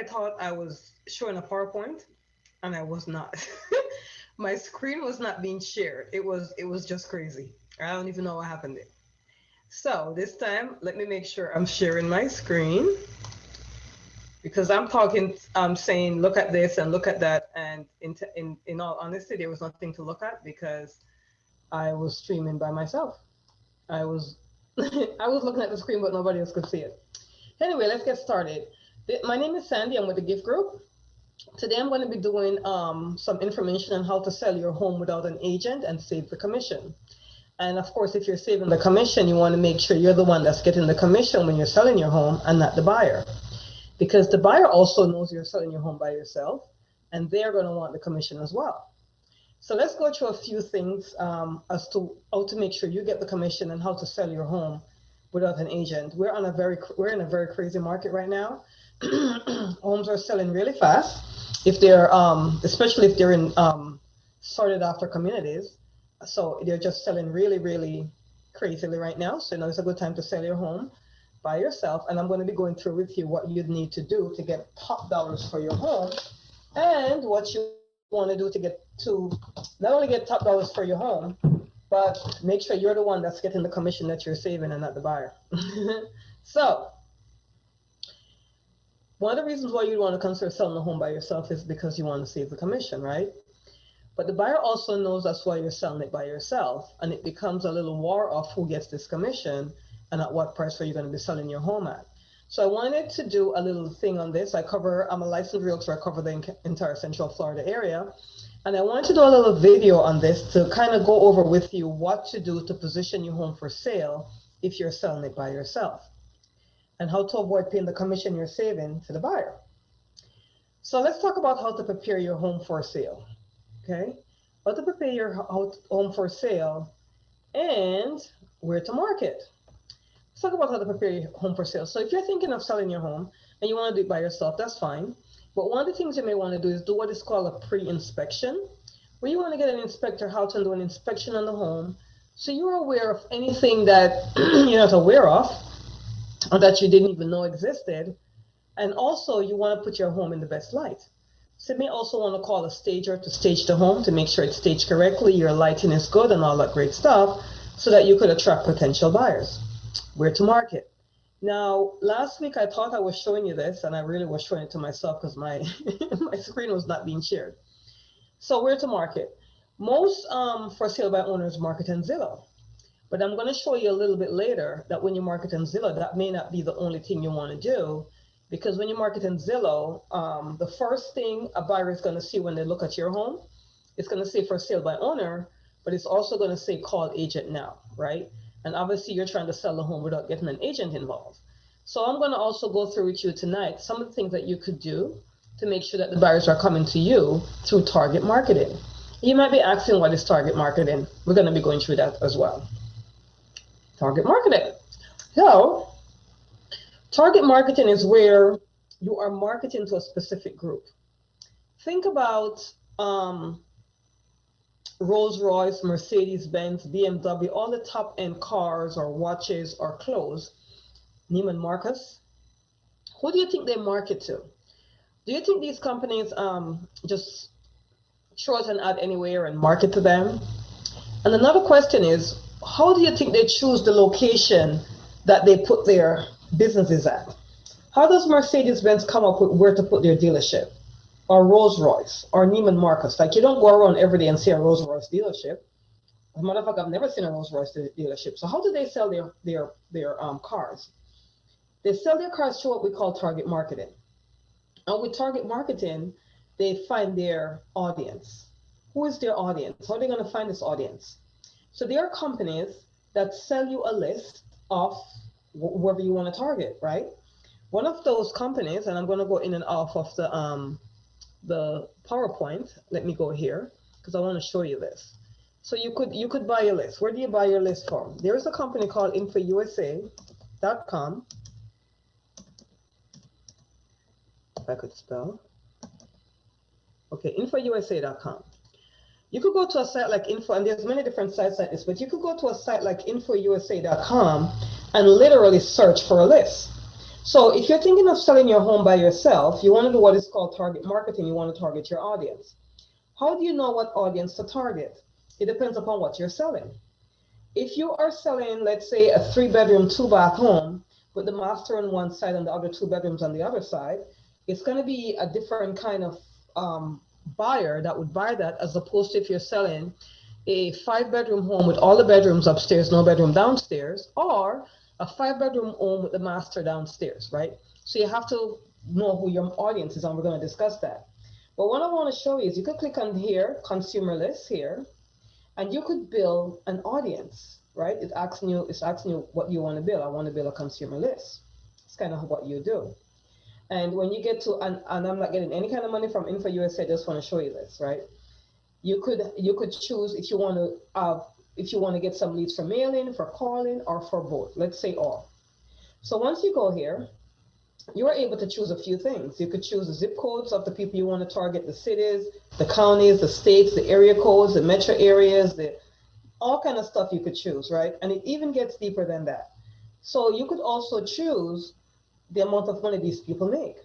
thought I was showing a PowerPoint, and I was not. My screen was not being shared. It was just crazy. I don't even know what happened there. So this time, let me make sure I'm sharing my screen because I'm talking, I'm saying, look at this and look at that. And in all honesty, there was nothing to look at because I was streaming by myself. I was I was looking at the screen, but nobody else could see it. Anyway, let's get started. My name is Sandy. I'm with the Giff Group. Today, I'm going to be doing some information on how to sell your home without an agent and save the commission. And of course, if you're saving the commission, you want to make sure you're the one that's getting the commission when you're selling your home and not the buyer. Because the buyer also knows you're selling your home by yourself, and they're going to want the commission as well. So let's go through a few things as to how to make sure you get the commission and how to sell your home without an agent. We're in a very crazy market right now. Homes are selling really fast if they're especially if they're in sorted after communities. So they're just selling really crazily right now. So now it's a good time to sell your home by yourself. And I'm going to be going through with you what you'd need to do to get top dollars for your home and what you want to do to get to not only get top dollars for your home, but make sure you're the one that's getting the commission that you're saving and not the buyer. So one of the reasons why you want to consider selling the home by yourself is because you want to save the commission, right? But the buyer also knows that's why you're selling it by yourself, and it becomes a little war of who gets this commission and at what price are you going to be selling your home at. So I wanted to do a little thing on this. I'm a licensed realtor. I cover the entire Central Florida area. And I wanted to do a little video on this to kind of go over with you what to do to position your home for sale if you're selling it by yourself, and how to avoid paying the commission you're saving to the buyer. So let's talk about how to prepare your home for sale. Okay, how to prepare your home for sale and where to market. Let's talk about how to prepare your home for sale. So if you're thinking of selling your home and you want to do it by yourself, that's fine. But one of the things you may want to do is do what is called a pre-inspection, where you want to get an inspector out and do an inspection on the home so you're aware of anything that you're not aware of or that you didn't even know existed. And also you want to put your home in the best light. So you may also want to call a stager to stage the home to make sure it's staged correctly, your lighting is good and all that great stuff, so that you could attract potential buyers. Where to market. Now, last week I thought I was showing you this, and I really was showing it to myself because my my screen was not being shared. So where to market? Most for sale by owners market in Zillow. But I'm going to show you a little bit later that when you market in Zillow, that may not be the only thing you want to do, because when you market in Zillow, the first thing a buyer is going to see when they look at your home, it's going to say for sale by owner, but it's also going to say call agent now, right? And obviously you're trying to sell the home without getting an agent involved. So I'm going to also go through with you tonight some of the things that you could do to make sure that the buyers are coming to you through target marketing. You might be asking, what is target marketing? We're going to be going through that as well. Target marketing. So target marketing is where you are marketing to a specific group. Think about Rolls Royce, Mercedes Benz, BMW, all the top end cars or watches or clothes, Neiman Marcus. Who do you think they market to? Do you think these companies just throw out an ad anywhere and market to them? And another question is, how do you think they choose the location that they put their businesses at? How does Mercedes Benz come up with where to put their dealership? Or Rolls Royce, or Neiman Marcus? Like, you don't go around every day and see a Rolls Royce dealership. As a matter of fact, I've never seen a Rolls Royce dealership. So how do they sell their cars? They sell their cars through what we call target marketing. And with target marketing, they find their audience. Who is their audience? How are they going to find this audience? So there are companies that sell you a list of whoever you want to target, right? One of those companies, and I'm going to go in and off of the PowerPoint. Let me go here because I want to show you this. So you could buy a list. Where do you buy your list from? There is a company called infousa.com. If I could spell. Okay, infousa.com. You could go to a site like Info, and there's many different sites like this, but you could go to a site like infousa.com and literally search for a list. So if you're thinking of selling your home by yourself, you want to do what is called target marketing. You want to target your audience. How do you know what audience to target? It depends upon what you're selling. If you are selling, let's say, a 3-bedroom, 2-bath home with the master on one side and the other 2 bedrooms on the other side, it's going to be a different kind of buyer that would buy that, as opposed to if you're selling a 5-bedroom home with all the bedrooms upstairs, no bedroom downstairs, or a 5-bedroom home with the master downstairs, right? So you have to know who your audience is, and we're going to discuss that. But what I want to show you is you could click on here, consumer list here, and you could build an audience, right? It's asking you what you want to build. I want to build a consumer list. It's kind of what you do. And when you get to, and I'm not getting any kind of money from Info USA, I just want to show you this, right? You could choose if you want to get some leads for mailing, for calling, or for both. Let's say all. So once you go here, you are able to choose a few things. You could choose the zip codes of the people you want to target, the cities, the counties, the states, the area codes, the metro areas, all kind of stuff you could choose, right? And it even gets deeper than that. So you could also choose the amount of money these people make.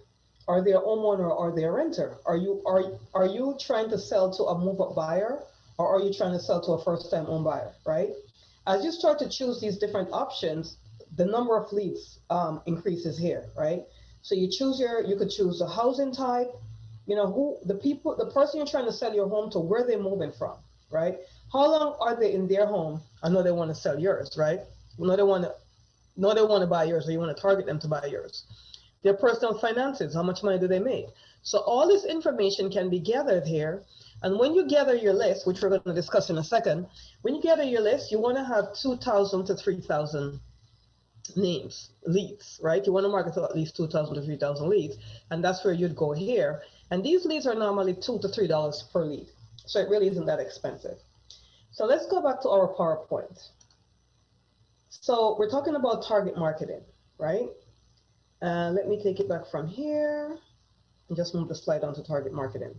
Are they a homeowner or are they a renter? Are you trying to sell to a move-up buyer, or are you trying to sell to a first-time home buyer, right? As you start to choose these different options, the number of leads increases here, right? So you could choose a housing type, the person you're trying to sell your home to, where they're moving from, right? How long are they in their home? I know they want to sell yours, right? No, they want to buy yours, or you want to target them to buy yours. Their personal finances, how much money do they make? So all this information can be gathered here. And when you gather your list, which we're going to discuss in a second, when you gather your list, you want to have 2,000 to 3,000 leads, right? You want to market to at least 2,000 to 3,000 leads. And that's where you'd go here. And these leads are normally $2 to $3 per lead. So it really isn't that expensive. So let's go back to our PowerPoint. So we're talking about target marketing, right? Let me take it back from here and just move the slide onto target marketing.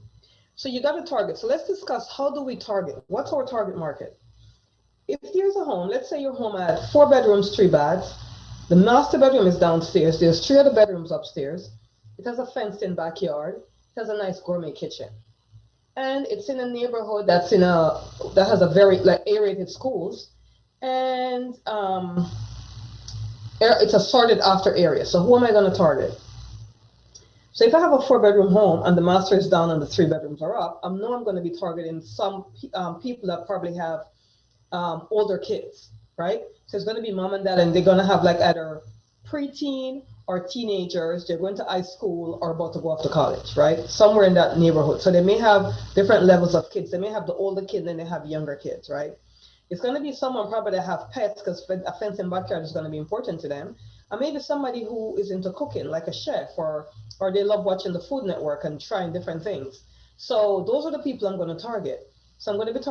So you got a target. So let's discuss, how do we target? What's our target market? If there's a home, let's say your home had 4 bedrooms, 3 baths. The master bedroom is downstairs. There's 3 other bedrooms upstairs. It has a fenced-in backyard. It has a nice gourmet kitchen. And it's in a neighborhood that has a very aerated schools. And it's a sorted after area. So who am I going to target? So if I have a 4-bedroom home and the master is down and the 3 bedrooms are up, I know I'm going to be targeting some people that probably have older kids, right? So it's going to be mom and dad, and they're going to have either preteen or teenagers. They're going to high school or about to go off to college, right? Somewhere in that neighborhood. So they may have different levels of kids. They may have the older kid and they have younger kids, right? It's going to be someone probably that have pets, because a fence in backyard is going to be important to them. And maybe somebody who is into cooking, like a chef, or they love watching the Food Network and trying different things. So those are the people I'm going to target. So I'm going to be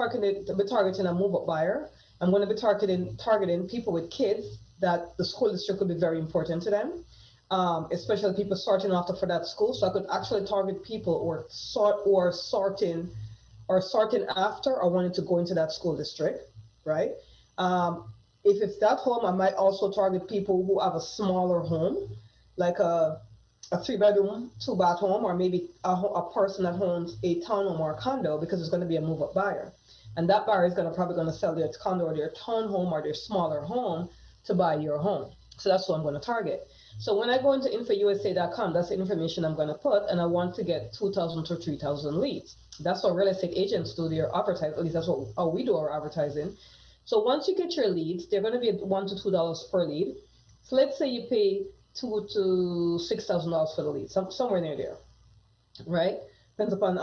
targeting a move-up buyer. I'm going to be targeting people with kids that the school district could be very important to them, especially people starting off for that school. So I could actually target people who are sorting after or wanting to go into that school district, right? If it's that home, I might also target people who have a smaller home, like a 3-bedroom, 2-bath home, or maybe a person that owns a townhome or a condo, because it's going to be a move-up buyer. And that buyer is probably going to sell their condo or their townhome or their smaller home to buy your home. So that's what I'm going to target. So when I go into infousa.com, that's the information I'm going to put, and I want to get 2,000 to 3,000 leads. That's what real estate agents do their advertising. At least that's how we do our advertising. So once you get your leads, they're going to be $1 to $2 per lead. So let's say you pay $2,000 to $6,000 for the lead, somewhere near there, right? Depends upon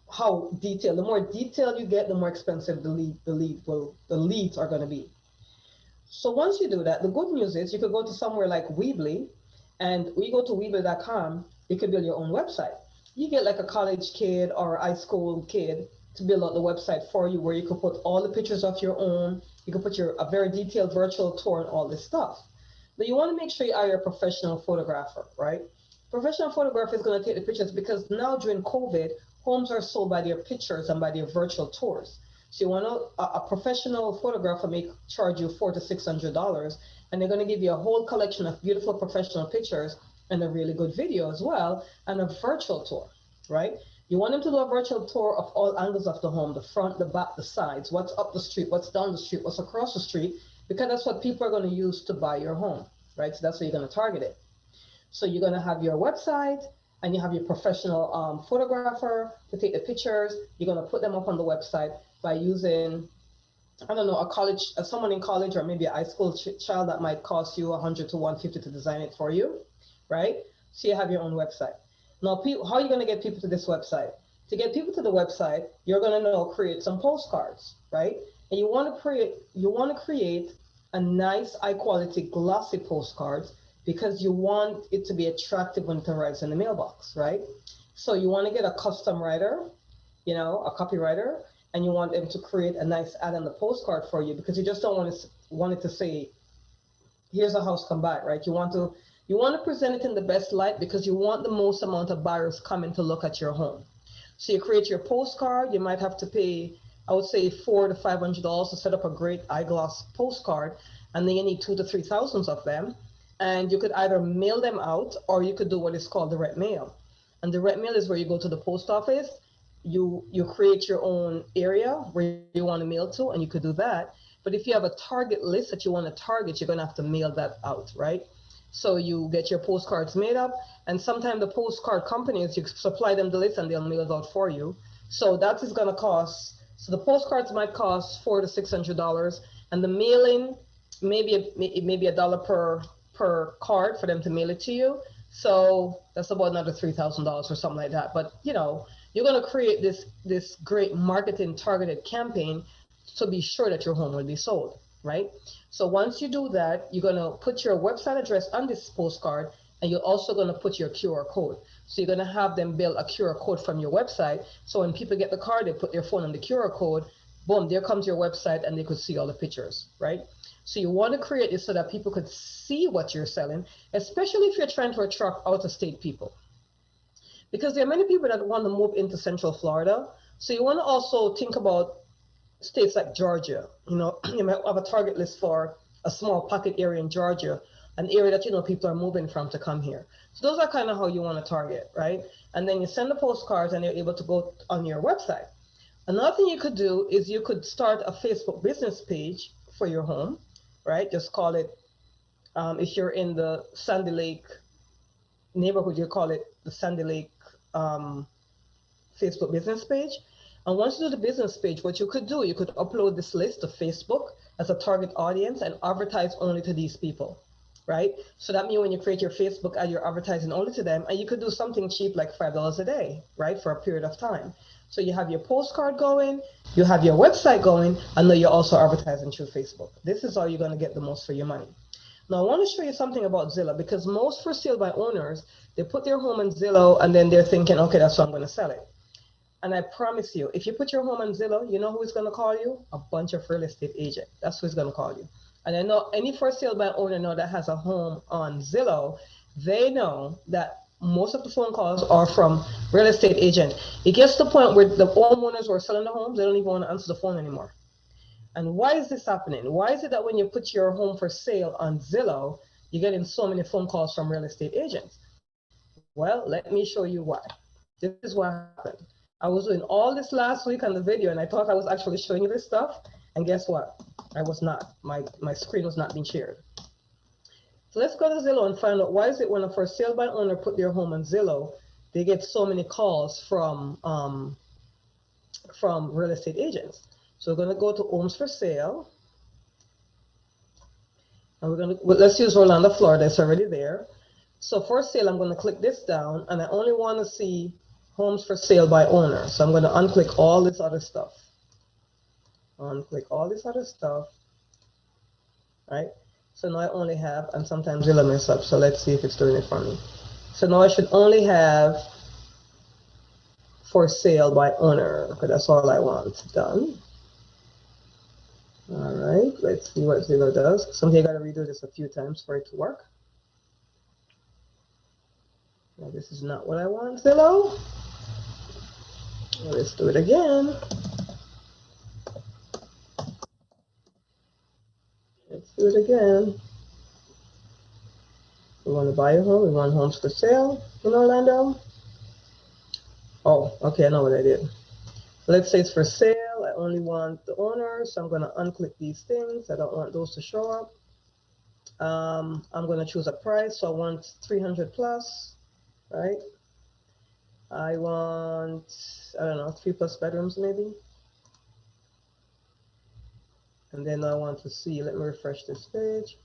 how detailed. The more detailed you get, the more expensive the leads are going to be. So once you do that, the good news is you could go to somewhere like Weebly, and when you go to Weebly.com, you could build your own website. You get like a college kid or a high school kid to build out the website for you, where you could put all the pictures of your own. You could put a very detailed virtual tour and all this stuff. But you want to make sure you hire a professional photographer, right? Professional photographer is going to take the pictures, because now during COVID, homes are sold by their pictures and by their virtual tours. So you want a professional photographer may charge you $400 to $600, and they're going to give you a whole collection of beautiful professional pictures and a really good video as well, and a virtual tour, right? You want them to do a virtual tour of all angles of the home, the front, the back, the sides, what's up the street, what's down the street, what's across the street, because that's what people are going to use to buy your home, right? So that's where you're going to target it. So you're going to have your website, and you have your professional photographer to take the pictures. You're going to put them up on the website by using, I don't know, someone in college, or maybe a high school child that might cost you 100 to 150 to design it for you, right? So you have your own website. Now, how are you going to get people to this website? To get people to the website, you're going to create some postcards, right? And you want to create a nice, high quality, glossy postcards, because you want it to be attractive when it arrives in the mailbox, right? So you want to get a custom writer, a copywriter, and you want them to create a nice ad on the postcard for you, because you just don't want it to say, here's a house, come buy, right? You want to present it in the best light, because you want the most amount of buyers coming to look at your home. So you create your postcard. You might have to pay, I would say, $400 to $500 to set up a great eyeglass postcard, and then you need 2,000 to 3,000 of them. And you could either mail them out, or you could do what is called direct mail. And direct mail is where you go to the post office, you create your own area where you want to mail to, and you could do that. But if you have a target list that you want to target, you're going to have to mail that out, right? So you get your postcards made up, and sometimes the postcard companies, you supply them the list and they'll mail it out for you. So that is going to cost, so the postcards might cost $400 to $600, and the mailing, maybe a dollar per card for them to mail it to you. So that's about another $3,000 or something like that. But you're going to create this great marketing targeted campaign to be sure that your home will be sold, right? So once you do that, you're going to put your website address on this postcard, and you're also going to put your QR code. So you're going to have them build a QR code from your website. So when people get the card, they put their phone on the QR code, boom, there comes your website, and they could see all the pictures, right? So you want to create this so that people could see what you're selling, especially if you're trying to attract out-of-state people. Because there are many people that want to move into Central Florida. So you want to also think about states like Georgia. You might have a target list for a small pocket area in Georgia, an area that people are moving from to come here. So those are kind of how you want to target, right? And then you send the postcards, and you're able to go on your website. Another thing you could do is you could start a Facebook business page for your home, right? Just call it, if you're in the Sandy Lake neighborhood, you call it the Sandy Lake Facebook business page. And once you do the business page, what you could do, you could upload this list to Facebook as a target audience and advertise only to these people, right? So that means when you create your Facebook ad, you're advertising only to them, and you could do something cheap like $5 a day, right, for a period of time. So you have your postcard going, you have your website going, and then you're also advertising through Facebook. This is how you're going to get the most for your money. Now, I want to show you something about Zillow, because most for sale by owners, they put their home on Zillow, and then they're thinking, okay, that's how I'm going to sell it. And I promise you, if you put your home on Zillow, you know who is going to call you? A bunch of real estate agents. That's who's going to call you. And I know any for sale by owner now that has a home on Zillow, they know that most of the phone calls are from real estate agents. It gets to the point where the homeowners who are selling the homes, they don't even want to answer the phone anymore. And why is this happening? Why is it that when you put your home for sale on Zillow, you're getting so many phone calls from real estate agents? Well, let me show you why. This is what happened. I was doing all this last week on the video, and I thought I was actually showing you this stuff. And guess what? I was not. My screen was not being shared. So let's go to Zillow and find out why is it when a for sale by owner put their home on Zillow, they get so many calls from real estate agents. So we're going to go to homes for sale. And let's use Orlando, Florida. It's already there. So for sale, I'm going to click this down, and I only want to see homes for sale by owner. So I'm going to unclick all this other stuff. Unclick all this other stuff, right? So now I only have, and sometimes Zillow mess up, so let's see if it's doing it for me. So now I should only have for sale by owner, because that's all I want done. All right, let's see what Zillow does. Something I got to redo this a few times for it to work. Now this is not what I want, Zillow. Let's do it again. Let's do it again. want to buy a home. We want homes for sale in Orlando. Oh, okay, I know what I did. Let's say it's for sale. I only want the owner, so I'm going to unclick these things. I don't want those to show up. I'm going to choose a price. So I want 300 plus, right? I want, I don't know, 3+ bedrooms maybe. And then I want to see, let me refresh this page.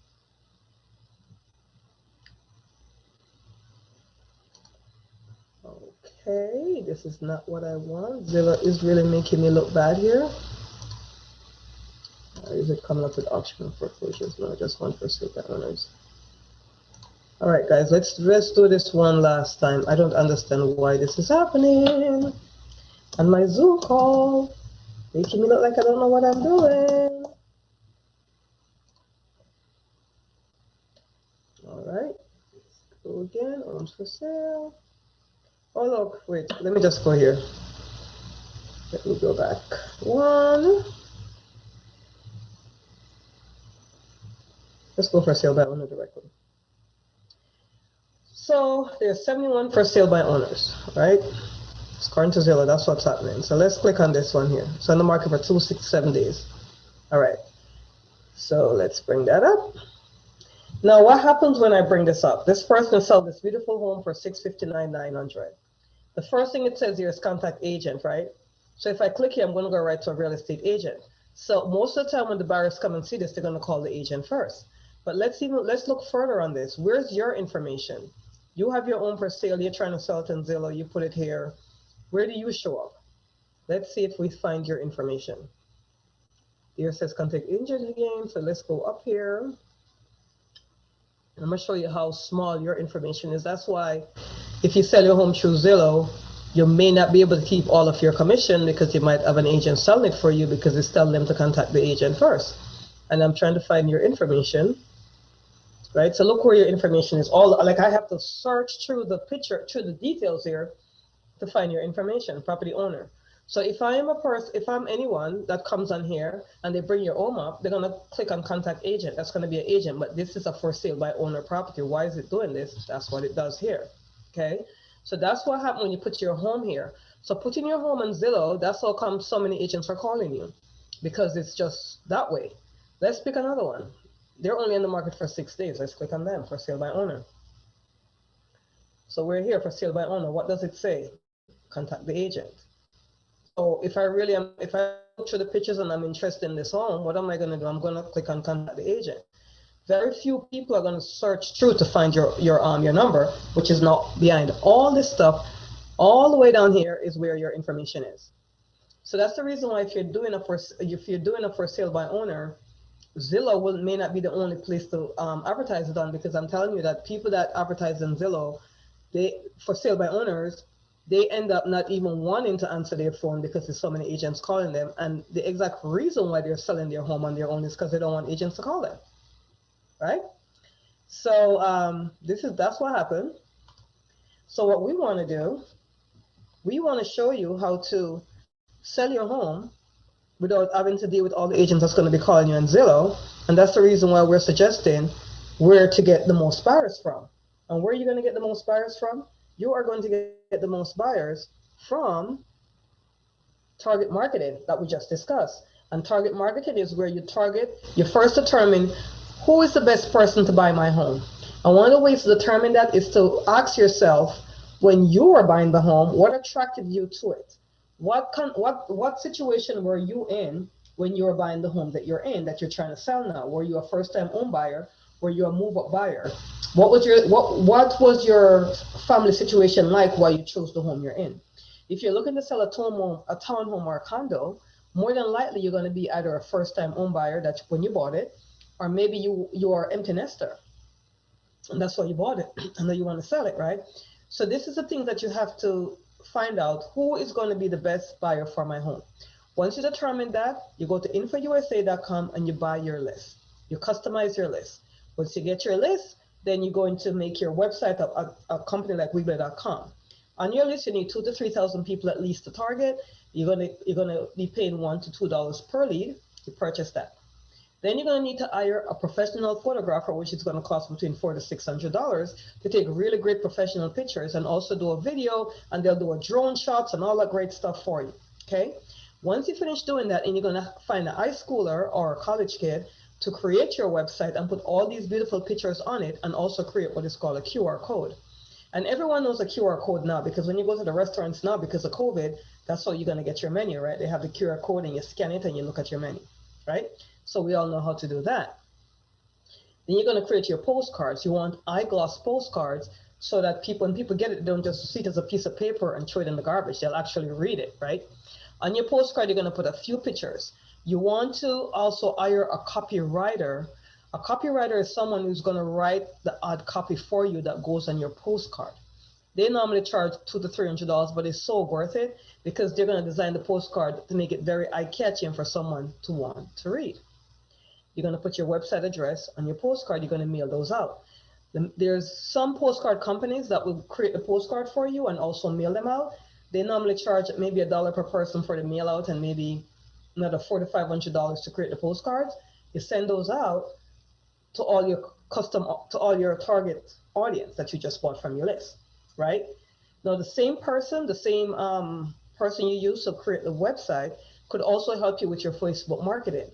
Okay, this is not what I want. Zillow is really making me look bad here. Is it coming up with optional foreclosures? No, just one for sale by owners. All right, guys, let's do this one last time. I don't understand why this is happening. And my Zoom call, making me look like I don't know what I'm doing. All right, let's go again. Homes for sale. Oh, look, wait, let me just go here. Let me go back. One. Let's go for sale by owner directly. So there's 71 for sale by owners, right? It's according to Zillow, that's what's happening. So let's click on this one here. It's on the market for 267 days. All right. So let's bring that up. Now, what happens when I bring this up? This person sold this beautiful home for $659,900. The first thing it says here is contact agent, right? So if I click here, I'm going to go right to a real estate agent. So most of the time when the buyers come and see this, they're going to call the agent first. But let's look further on this. Where's your information? You have your own for sale. You're trying to sell it on Zillow. You put it here. Where do you show up? Let's see if we find your information. Here it says contact agent again. So let's go up here. I'm going to show you how small your information is. That's why if you sell your home through Zillow, you may not be able to keep all of your commission because you might have an agent selling it for you because it's telling them to contact the agent first. And I'm trying to find your information, right? So look where your information is. All like I have to search through the picture, through the details here to find your information, property owner. So if I am a person, if I'm anyone that comes on here and they bring your home up, they're going to click on contact agent. That's going to be an agent, but this is a for sale by owner property. Why is it doing this? That's what it does here. Okay. So that's what happens when you put your home here. So putting your home on Zillow, that's how come so many agents are calling you because it's just that way. Let's pick another one. They're only in the market for 6 days. Let's click on them for sale by owner. So we're here for sale by owner. What does it say? Contact the agent. So if I look through the pictures and I'm interested in this home, what am I going to do? I'm going to click on contact the agent. Very few people are going to search through to find your number, which is not behind all this stuff. All the way down here is where your information is. So that's the reason why if you're doing a for sale by owner, Zillow may not be the only place to advertise it on, because I'm telling you that people that advertise in Zillow, they for sale by owners, they end up not even wanting to answer their phone because there's so many agents calling them. And the exact reason why they're selling their home on their own is because they don't want agents to call them, right? So that's what happened. So what we want to do, we want to show you how to sell your home without having to deal with all the agents that's going to be calling you on Zillow. And that's the reason why we're suggesting where to get the most buyers from. And where are you going to get the most buyers from? You are going to get the most buyers from target marketing that we just discussed. And target marketing is where you first determine who is the best person to buy my home. And one of the ways to determine that is to ask yourself, when you were buying the home, what attracted you to it? What situation were you in when you were buying the home that you're in, that you're trying to sell now? Were you a first-time home buyer? Were you a move-up buyer? What was your family situation like while you chose the home you're in? If you're looking to sell a townhome or a condo, more than likely you're going to be either a first-time home buyer, that's when you bought it, or maybe you are empty nester, and that's why you bought it, and then you want to sell it, right? So this is the thing that you have to find out, who is going to be the best buyer for my home. Once you determine that, you go to infousa.com and you buy your list. You customize your list. Once you get your list, then you're going to make your website a company like Weebly.com. On your list, you need 2,000 to 3,000 people at least to target. You're gonna be paying $1 to $2 per lead to purchase that. Then you're going to need to hire a professional photographer, which is going to cost between $400 to $600 to take really great professional pictures and also do a video, and they'll do a drone shots and all that great stuff for you. Okay. Once you finish doing that, and you're going to find a high schooler or a college kid to create your website and put all these beautiful pictures on it, and also create what is called a QR code. And everyone knows a QR code now, because when you go to the restaurants now, because of COVID, that's how you're going to get your menu, right? They have the QR code and you scan it and you look at your menu, right? So we all know how to do that. Then you're going to create your postcards. You want eyeglass postcards so that people, when people get it, they don't just see it as a piece of paper and throw it in the garbage. They'll actually read it, right? On your postcard, you're going to put a few pictures. You want to also hire a copywriter. A copywriter is someone who's going to write the ad copy for you that goes on your postcard. They normally charge $200 to $300, but it's so worth it because they're going to design the postcard to make it very eye-catching for someone to want to read. You're going to put your website address on your postcard. You're going to mail those out. There's some postcard companies that will create the postcard for you and also mail them out. They normally charge maybe $1 per person for the mail out and maybe another $400 to $500 to create the postcards. You send those out to all your target audience that you just bought from your list, right? Now the same person you use to create the website could also help you with your Facebook marketing.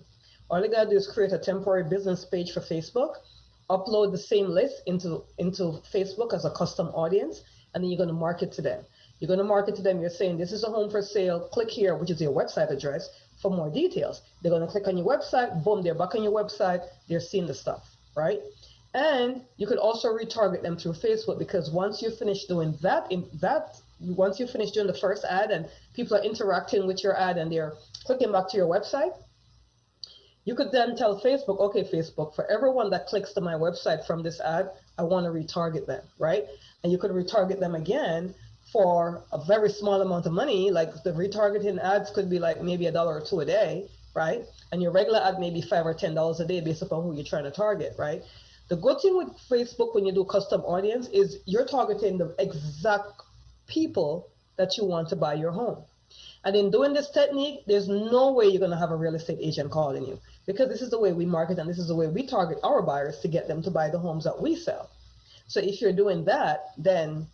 All you gotta do is create a temporary business page for Facebook, upload the same list into Facebook as a custom audience, and then you're gonna market to them. You're gonna market to them, you're saying, this is a home for sale, click here, which is your website address, for more details. They're gonna click on your website, boom, they're back on your website, they're seeing the stuff, right? And you could also retarget them through Facebook, because once you finish doing once you finish doing the first ad and people are interacting with your ad and they're clicking back to your website, you could then tell Facebook, okay, Facebook, for everyone that clicks to my website from this ad, I want to retarget them, right? And you could retarget them again for a very small amount of money. Like the retargeting ads could be like maybe $1 or $2 a day, right? And your regular ad may be $5 or $10 a day based upon who you're trying to target, right? The good thing with Facebook when you do custom audience is you're targeting the exact people that you want to buy your home. And in doing this technique, there's no way you're going to have a real estate agent calling you, because this is the way we market and this is the way we target our buyers to get them to buy the homes that we sell. So if you're doing that, then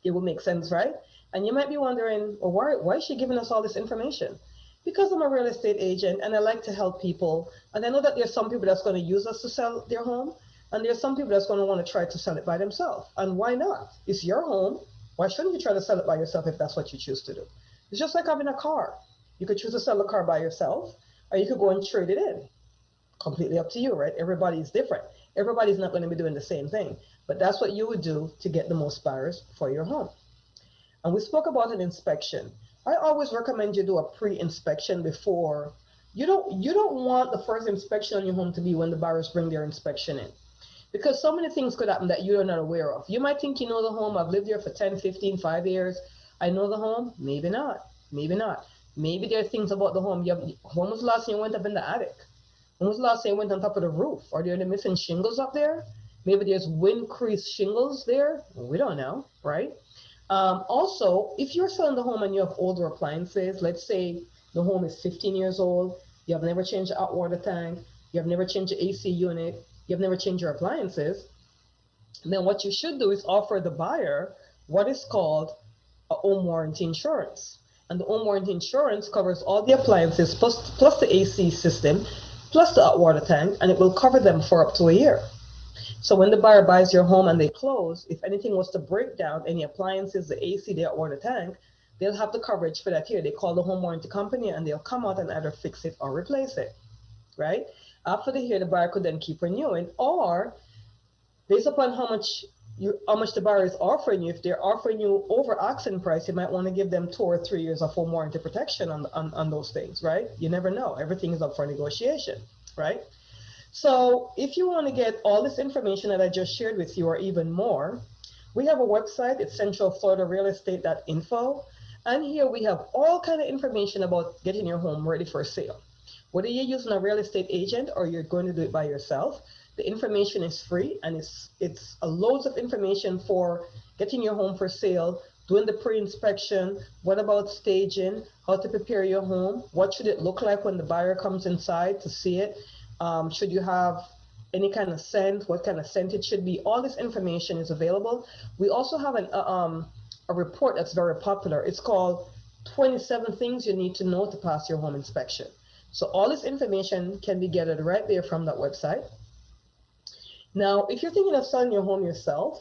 it will make sense, right? And you might be wondering, well, why is she giving us all this information? Because I'm a real estate agent and I like to help people. And I know that there's some people that's going to use us to sell their home. And there's some people that's going to want to try to sell it by themselves. And why not? It's your home. Why shouldn't you try to sell it by yourself if that's what you choose to do? It's just like having a car. You could choose to sell the car by yourself, or you could go and trade it in. Completely up to you, right? Everybody's different. Everybody's not going to be doing the same thing. But that's what you would do to get the most buyers for your home. And we spoke about an inspection. I always recommend you do a pre-inspection before. You don't want the first inspection on your home to be when the buyers bring their inspection in. Because so many things could happen that you're not aware of. You might think you know the home. I've lived here for 10, 15, 5 years. I know the home. Maybe not. Maybe not. Maybe there are things about the home. When was the last time you went up in the attic? When was the last time you went on top of the roof? Are there any missing shingles up there? Maybe there's wind crease shingles there. We don't know, right? Also, if you're selling the home and you have older appliances, let's say the home is 15 years old, you have never changed the hot water tank, you have never changed the AC unit, you have never changed your appliances, then what you should do is offer the buyer what is called a home warranty insurance. And the home warranty insurance covers all the appliances plus the AC system, plus the hot water tank, and it will cover them for up to a year. So when the buyer buys your home and they close, if anything was to break down, any appliances, the AC, the hot water tank, they'll have the coverage for that year. They call the home warranty company and they'll come out and either fix it or replace it, right? After the year, the buyer could then keep renewing, or based upon how much the buyer is offering you, if they're offering you over asking price, you might want to give them 2 or 3 years of home warranty protection on those things, right? You never know. Everything is up for negotiation, right? So if you want to get all this information that I just shared with you or even more, we have a website. It's centralfloridarealestate.info. And here we have all kind of information about getting your home ready for sale. Whether you're using a real estate agent or you're going to do it by yourself, the information is free, and it's loads of information for getting your home for sale, doing the pre-inspection, what about staging, how to prepare your home, what should it look like when the buyer comes inside to see it, Should you have any kind of scent, what kind of scent it should be? All this information is available. We also have a report that's very popular. It's called 27 Things You Need to Know to Pass Your Home Inspection. So all this information can be gathered right there from that website. Now, if you're thinking of selling your home yourself,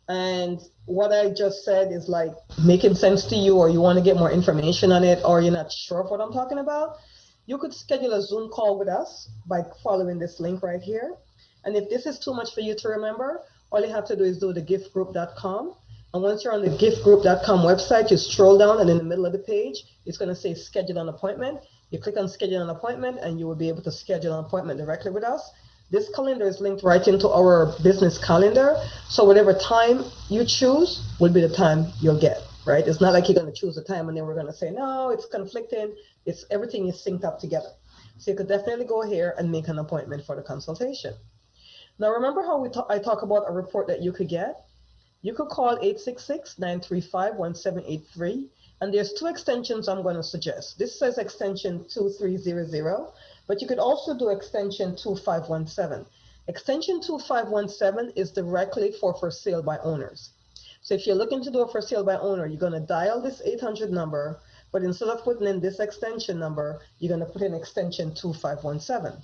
and what I just said is like making sense to you, or you want to get more information on it, or you're not sure of what I'm talking about, you could schedule a Zoom call with us by following this link right here. And if this is too much for you to remember, all you have to do is do the giffgroup.com. And once you're on the giffgroup.com website, you scroll down, and in the middle of the page, it's going to say schedule an appointment. You click on schedule an appointment, and you will be able to schedule an appointment directly with us. This calendar is linked right into our business calendar. So whatever time you choose will be the time you'll get, right? It's not like you're going to choose a time and then we're going to say, no, it's conflicting. It's everything is synced up together. So you could definitely go here and make an appointment for the consultation. Now, remember how I talk about a report that you could get? You could call 866-935-1783. And there's two extensions I'm going to suggest. This says extension 2300. But you could also do extension 2517. Extension 2517 is directly for sale by owners. So if you're looking to do a for sale by owner, you're going to dial this 800 number, but instead of putting in this extension number, you're going to put in extension 2517.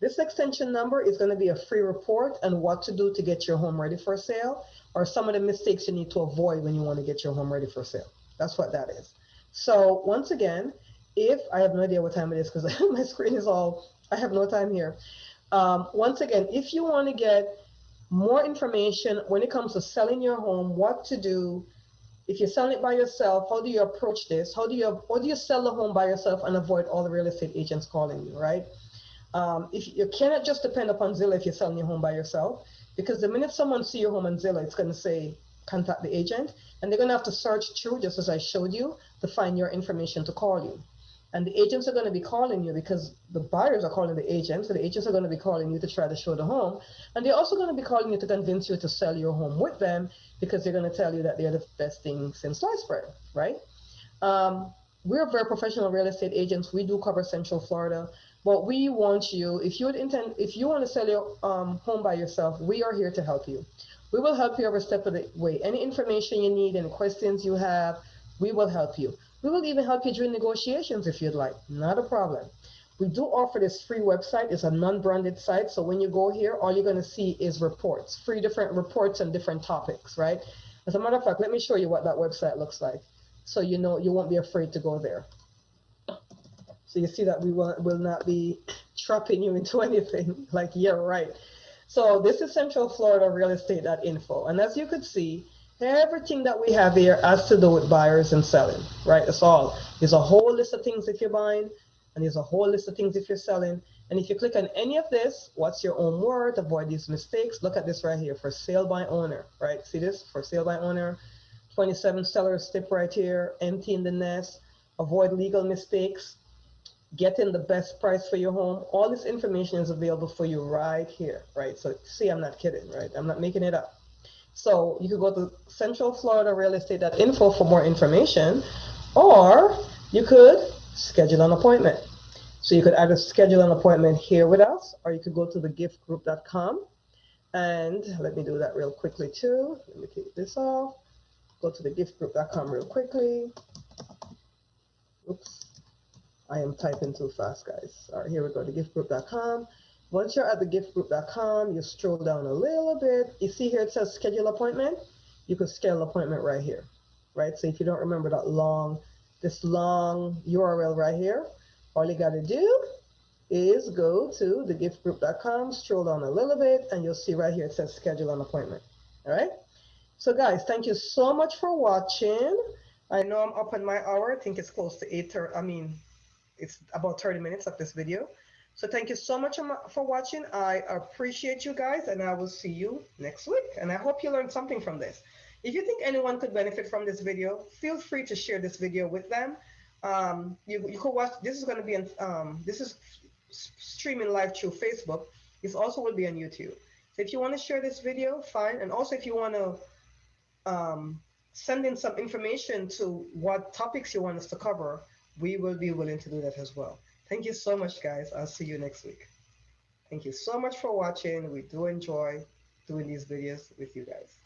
This extension number is going to be a free report on what to do to get your home ready for sale, or some of the mistakes you need to avoid when you want to get your home ready for sale. That's what that is. So once again, if I have no idea what time it is because my screen is all, I have no time here. Once again, if you want to get more information when it comes to selling your home, what to do, if you're selling it by yourself, how do you approach this? How do you sell the home by yourself and avoid all the real estate agents calling you, right? If you cannot just depend upon Zillow if you're selling your home by yourself, because the minute someone sees your home on Zillow, it's going to say contact the agent, and they're going to have to search through, just as I showed you, to find your information to call you. And the agents are going to be calling you because the buyers are calling the agents. So the agents are going to be calling you to try to show the home. And they're also going to be calling you to convince you to sell your home with them because they're going to tell you that they're the best thing since sliced bread, right? We're very professional real estate agents. We do cover Central Florida. But we want you, if you want to sell your home by yourself, we are here to help you. We will help you every step of the way. Any information you need, any questions you have, we will help you. We will even help you during negotiations if you'd like. Not a problem. We do offer this free website. It's a non-branded site. So when you go here, all you're going to see is reports, free different reports on different topics, right? As a matter of fact, let me show you what that website looks like. So you know you won't be afraid to go there. So you see that we will not be trapping you into anything. Like, yeah, right. So this is Central Florida Real Estate.info. And as you could see, everything that we have here has to do with buyers and selling, right? That's all. There's a whole list of things if you're buying, and there's a whole list of things if you're selling. And if you click on any of this, what's your own word? Avoid these mistakes. Look at this right here, for sale by owner, right? See this? For sale by owner. 27 sellers tip right here. Emptying the nest. Avoid legal mistakes. Getting the best price for your home. All this information is available for you right here, right? So see, I'm not kidding, right? I'm not making it up. So you could go to Central Florida Real Estate.info for more information, or you could schedule an appointment. So you could either schedule an appointment here with us, or you could go to the giffgroup.com. And let me do that real quickly too. Let me take this off. Go to the giffgroup.com real quickly. Oops. I am typing too fast, guys. All right, here we go, the giffgroup.com. Once you're at the giffgroup.com, you scroll down a little bit. You see here it says schedule appointment. You can schedule appointment right here, right? So if you don't remember this long URL right here, all you got to do is go to the giffgroup.com, scroll down a little bit, and you'll see right here it says schedule an appointment. All right? So guys, thank you so much for watching. I know I'm up on my hour. I think it's close to 8:30. It's about 30 minutes of this video. So thank you so much for watching. I appreciate you guys, and I will see you next week. And I hope you learned something from this. If you think anyone could benefit from this video, feel free to share this video with them. You could watch. This is going to be this is streaming live through Facebook. This also will be on YouTube. So if you want to share this video, fine. And also if you want to send in some information to what topics you want us to cover, we will be willing to do that as well. Thank you so much, guys. I'll see you next week. Thank you so much for watching. We do enjoy doing these videos with you guys.